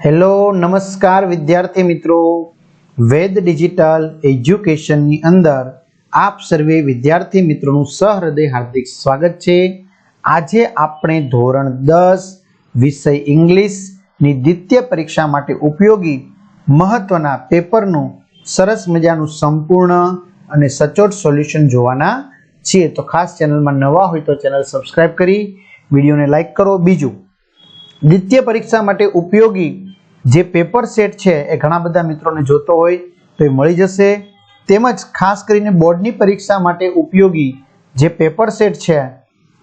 Hello નમસ્કાર વિદ્યાર્થી મિત્રો, વેદ ડિજિટલ એજ્યુકેશનની અંદર આપ સર્વે વિદ્યાર્થી મિત્રોનું સહૃદય હાર્દિક સ્વાગત છે। આજે આપણે ધોરણ 10 વિષય ઇંગ્લિશની દ્વિતીય પરીક્ષા માટે ઉપયોગી મહત્વના પેપરનું સરસ મજાનું સંપૂર્ણ અને સચોટ સોલ્યુશન જોવાના છીએ। તો ખાસ ચેનલમાં નવા હોય તો ચેનલ સબસ્ક્રાઇબ કરી વિડીયોને લાઈક કરો। બીજું, દ્વિતીય પરીક્ષા માટે ઉપયોગી જે પેપર સેટ છે એ ઘણા બધા મિત્રોને જોતો હોય તો એ મળી જશે। તેમજ ખાસ કરીને બોર્ડની પરીક્ષા માટે ઉપયોગી જે પેપર સેટ છે,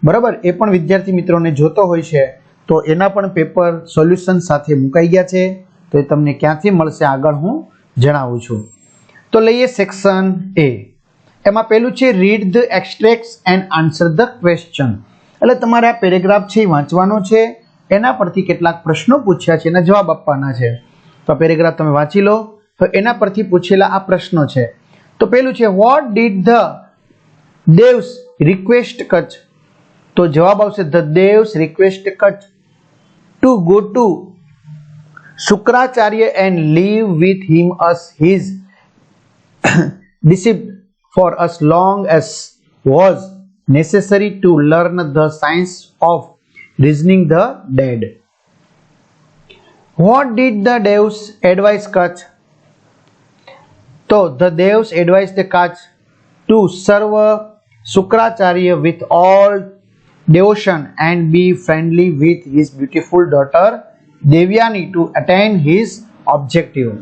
બરાબર, એ પણ વિદ્યાર્થી મિત્રોને જોતો હોય છે તો એના પણ પેપર સોલ્યુશન સાથે મુકાઈ ગયા છે। તો એ તમને ક્યાંથી મળશે આગળ હું જણાવું છું। તો લઈએ સેક્શન એ। એમાં પહેલું છે read the extracts and answer the question. એટલે તમારે આ પેરેગ્રાફ છે એ વાંચવાનો છે, એના પરથી કેટલાક પ્રશ્નો પૂછ્યા છે, એના જવાબ આપવાના છે। તો પેરેગ્રાફ તમે વાંચી લો તો એના પરથી પૂછેલા આ પ્રશ્નો છે। તો પહેલું છે what did the devs request Kutch. તો જવાબ આવશે the devs request Kutch to go to Shukracharya and live with him us his disciple for as long as was necessary to learn the science of reasoning the dead. What did the Devs advise Kutch? So the Devs advised the Kutch to serve Shukracharya with all devotion and be friendly with his beautiful daughter Devyani to attain his objective.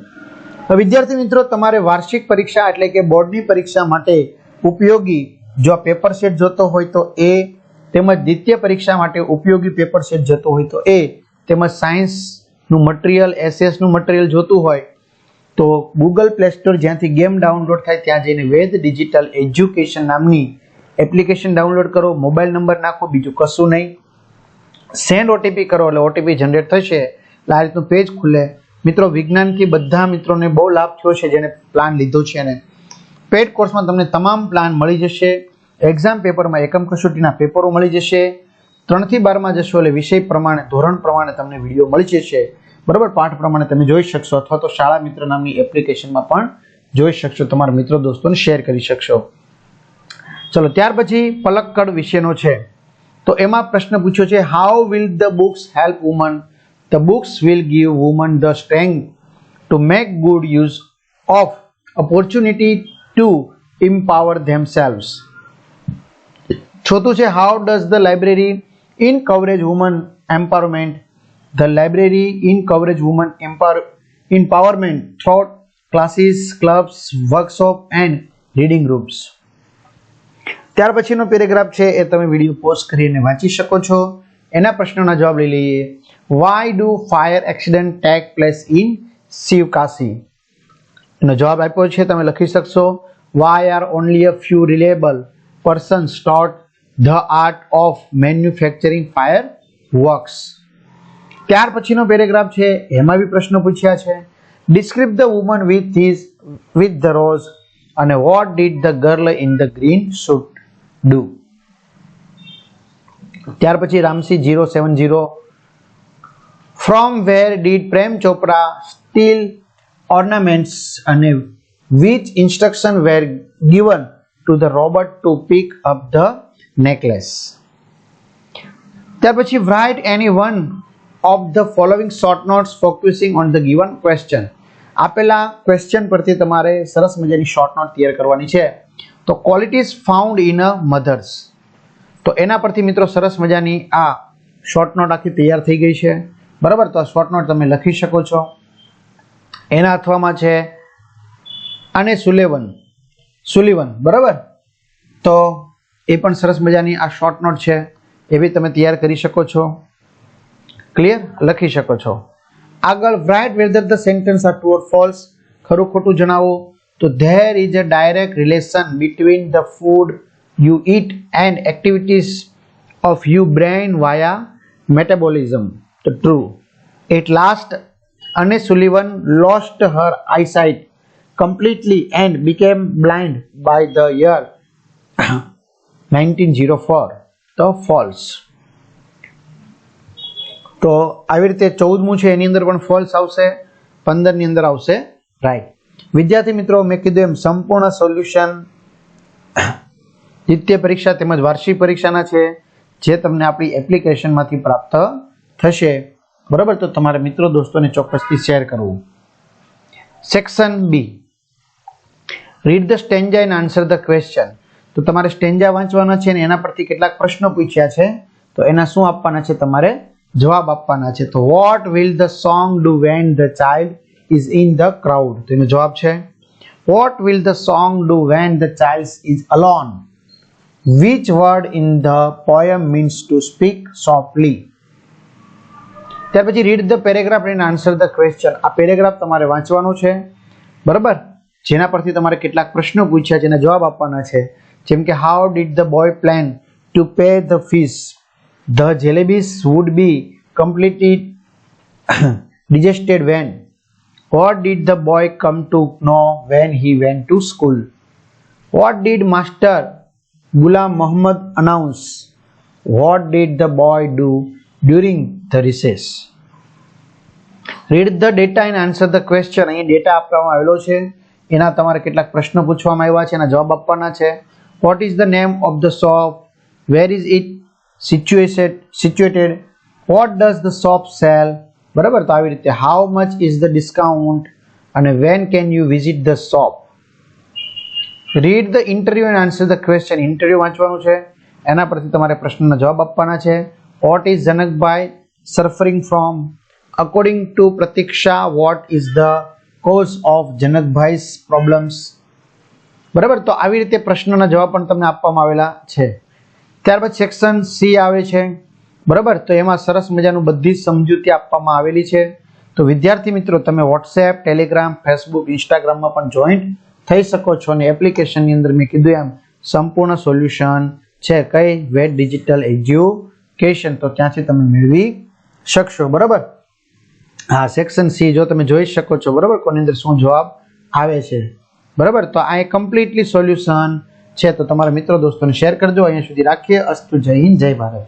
તો વિદ્યાર્થી મિત્રો, તમારે વાર્ષિક પરીક્ષા એટલે કે બોર્ડની પરીક્ષા માટે ઉપયોગી જો પેપર સેટ જોતો હોય તો એ, તેમજ દ્વિતીય પરીક્ષા માટે ઉપયોગી પેપર સેટ જતો હોય તો એ, તેમજ સાયન્સનું મટીરિયલ, એસએસનું મટીરિયલ જોતું હોય તો ગૂગલ પ્લે સ્ટોર જ્યાંથી ગેમ ડાઉનલોડ થાય ત્યાં જઈને વેદ ડિજિટલ એજ્યુકેશન નામની એપ્લિકેશન ડાઉનલોડ કરો, મોબાઈલ નંબર નાખો, બીજું કશું નહીં, સેન્ડ ઓટીપી કરો એટલે ઓટીપી જનરેટ થશે, એટલે આ રીતનું પેજ ખુલે। મિત્રો, વિજ્ઞાનથી બધા મિત્રોને બહુ લાભ થયો છે જેને પ્લાન લીધો છે, અને પેડ કોર્સમાં તમને તમામ પ્લાન મળી જશે। એક્ઝામ પેપરમાં એકમ કસોટીના પેપરો મળી જશે। 3 થી 12માં જશો એટલે વિષય પ્રમાણે, ધોરણ પ્રમાણે તમને વિડીયો મળી જશે, બરાબર, પાઠ પ્રમાણે તમે જોઈ શકશો, અથવા તો શાળા મિત્ર નામની એપ્લિકેશનમાં પણ જોઈ શકશો, તમારા મિત્રો દોસ્તોને શેર કરી શકશો। ચલો, ત્યાર પછી પલક્કડ વિશેનો છે। તો એમાં પ્રશ્ન પૂછ્યો છે how will the books help woman? The books will give women the strength to make good use of opportunity to empower themselves. ચોથું છે how does the library encourage women empowerment? The library encourage women empowerment through classes, clubs, workshop and reading groups. ત્યાર પછીનો paragraph છે એ તમે video pause કરીને વાંચી શકો છો। એના પ્રશ્નોના જવાબ લઈ લઈએ। Why do fire accident take place in Shivkasi? એનો જવાબ આપ્યો છે, તમે લખી શકશો Why are only a few reliable persons taught the art of manufacturing fireworks? ત્યાર પછીનો પેરેગ્રાફ છે એમાં બી પ્રશ્નો પૂછ્યા છે। Describe the woman with the rose અને what did the girl in the green suit do? ત્યાર પછી Ramsi 070 From where did Prem Chopra steal ornaments and which instruction were given to the robot to pick up the necklace? ત્યાર પછી write any one of the following short notes focusing on the given question. આપેલા question પરથી તમારે સરસ મજાની short note તૈયાર કરવાની છે। તો qualities found in a mothers, તો એના પરથી મિત્રો સરસ મજાની આ શોર્ટ નોટ આખી તૈયાર થઈ ગઈ છે, બરાબર। તો આ શોર્ટ નોટ તમે લખી શકો છો। એના અથવામાં છે અને સુલિવન, બરાબર, તો એ પણ સરસ મજાની આ શોર્ટ નોટ છે, એ બી તમે તૈયાર કરી શકો છો। ક્લિયર, લખી શકો છો। આગળ write whether the sentence are true or false, ખરું ખોટું જણાવો। તો there is a direct relation between the food you eat and activities of your brain via metabolism. The true. At last, Anne Sullivan lost her eyesight completely and became blind by the year 1904. The false. તો આવી રીતે 14મું છે એની અંદર પણ false આવશે, 15ની અંદર આવશે right. વિદ્યાર્થી મિત્રો, મેં કીધું એમ સંપૂર્ણ સોલ્યુશન દ્વિતીય પરીક્ષા તેમજ વાર્ષિક પરીક્ષાના છે, જે તમને આપણી એપ્લિકેશનમાંથી પ્રાપ્ત થશે. બરાબર, તો તમારા મિત્રો દોસ્તોને ચોક્કસથી શેર કરવું. Section B, read the stanza and answer the question. તો તમારે સ્ટેન્જા વાંચવાના છે અને એના પરથી કેટલાક પ્રશ્નો પૂછ્યા છે, તો એના શું આપવાના છે, તમારે જવાબ આપવાના છે. તો what will the song do when the child is in the crowd? તો એનો જવાબ છે what will the song do when the child is alone? Which word in the poem means to speak softly? ત્યાર પછી read the paragraph and answer the question. આ paragraph તમારે વાંચવાનો છે, બરાબર, જેના પરથી તમારે કેટલાક પ્રશ્નો પૂછ્યા છે એના જવાબ આપવાના છે. જેમ કે how did the boy plan to pay the fees? The jalebis would be completely digested when? What did the boy come to know when he went to school? What did Master Ghulam Muhammad announce? What did the boy do during the recess? Read the data and answer the question. અહીં data આપવામાં આવેલો છે, એના તમારે કેટલાક પ્રશ્નો પૂછવામાં આવ્યા છે, એના જવાબ આપવાના છે. What is the name of the shop? Where is it situated? What does the shop sell? બરાબર, તો આવી રીતે how much is the discount અને when can you visit the shop? Read the interview and answer the question. Interview વાંચવાનું છે, એના પરથી તમારે પ્રશ્નના જવાબ આપવાના છે. What is Janakbhai suffering from? According to Pratiksha, what is the cause of જનકભાઈ's problems? બરાબર, તો આવી રીતે પ્રશ્નના જવાબ પણ તમને આપવામાં આવેલા છે. ત્યારબાદ સેક્શન સી આવે છે, બરાબર, તો એમાં સરસ મજાનું બધી જ સમજૂતી આપવામાં આવેલી છે. તો વિદ્યાર્થી મિત્રો, તમે વોટ્સએપ, ટેલિગ્રામ, ફેસબુક, ઇન્સ્ટાગ્રામમાં પણ જોઈન્ટ થઈ શકો છો અને એપ્લિકેશનની અંદર મેં કીધું એમ સંપૂર્ણ સોલ્યુશન છે. કઈ? વેટ ડિજિટલ એજ્યુકેશન. તો ત્યાંથી તમે મેળવી શકશો. બરાબર, હા, સેક્શન સી જો તમે જોઈ શકો છો, બરાબર, કોની અંદર શું જવાબ આવે છે. બરાબર, તો આ એક કમ્પ્લીટલી સોલ્યુશન છે. તો તમારા મિત્રો દોસ્તોને શેર કરજો. અહીંયા સુધી રાખીએ. અસ્તુ, જય હિન્દ, જય ભારત.